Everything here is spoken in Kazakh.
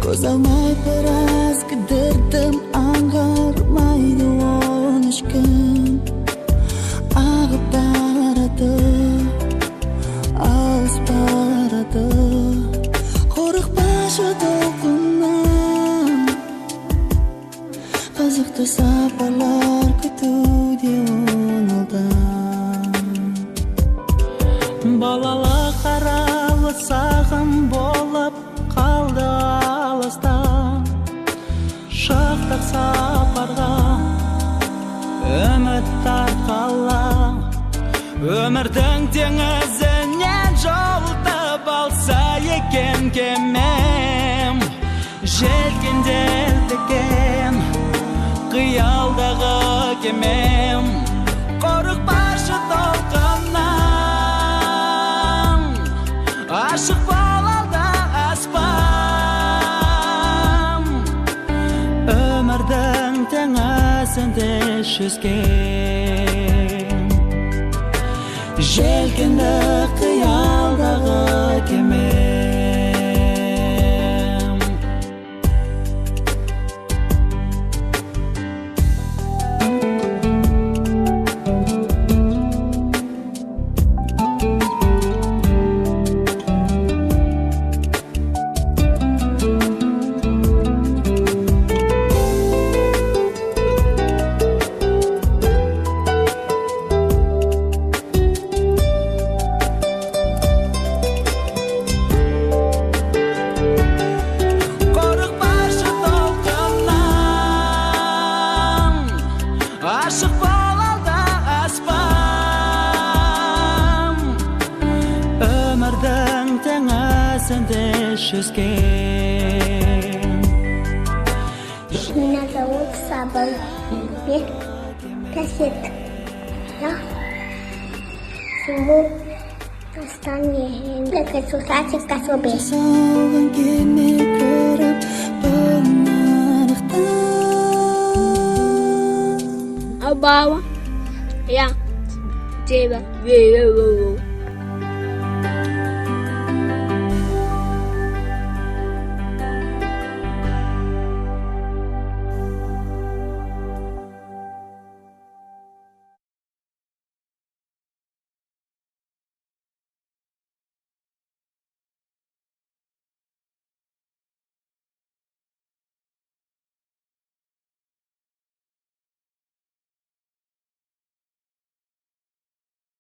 Ko'z olmay biroz qidirdim, ang'armaydi o'n uch kun. Ag'ib boradi, oz boradi, qo'riq boshi to'lqindan. Qiziqdi safarlar kutuvdi yo'ldan. Bolalar qarali sag'in bo'lib qaldi alasdan. Şaqtaq safarga ümit tarqala. Ömürдің теңізінен жолтып алса екен кемем. Желкенделдіген қиялдағы кемем. Қорық başı толқыннан. Ашық болалда аспан. Өмірдің теңізінде жүзген. Желкенді қиялдағы кемем. Aşık bolalda aspam. Ömürдің теңізінде жүзген. Меня зовут Сабан. Мне 5 лет. Я живу в Астане. Я хочу садик к особе. Салған кеме көріп бұнарықтан. Обама, я тебя верю.